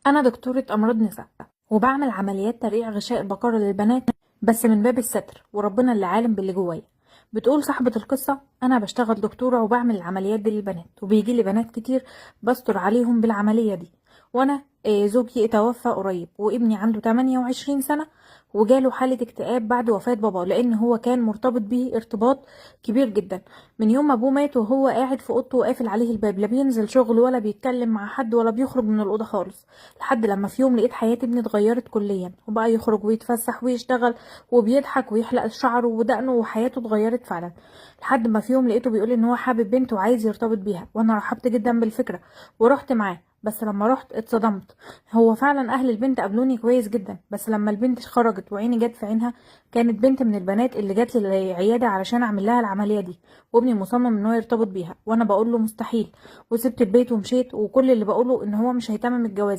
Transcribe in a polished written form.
أنا دكتورة أمراض نساء وبعمل عمليات ترقيع غشاء البقرة للبنات، بس من باب الستر وربنا اللي عالم باللي جوايا. بتقول صاحبة القصة: أنا بشتغل دكتورة وبعمل العمليات دي للبنات، وبيجي لي بنات كتير بستر عليهم بالعملية دي. وأنا زوجي اتوفى قريب، وابني عنده 28 سنة وجاله حالة اكتئاب بعد وفاة بابا، لأن هو كان مرتبط بيه ارتباط كبير جدا. من يوم ما أبوه مات وهو قاعد في أوضته وقافل عليه الباب، لا بينزل شغل ولا بيتكلم مع حد ولا بيخرج من الأوضة خالص. لحد لما في يوم لقيت حياة ابني اتغيرت كليا، وبقى يخرج ويتفسح ويشتغل وبيضحك ويحلق شعره ودقنه، وحياته اتغيرت فعلا. لحد ما في يوم لقيته بيقول ان هو حابب بنت وعايز يرتبط بيها، وانا رحبت جدا بالفكرة ورحت معاه. بس لما رحت اتصدمت. هو فعلا اهل البنت قابلوني كويس جدا، بس لما البنت خرجت وعيني جت في عينها، كانت بنت من البنات اللي جت لي العياده علشان اعمل لها العمليه دي. وابني مصمم ان هو يرتبط بيها، وانا بقول له مستحيل، وسبت البيت ومشيت، وكل اللي بقوله ان هو مش هيتمم الجواز.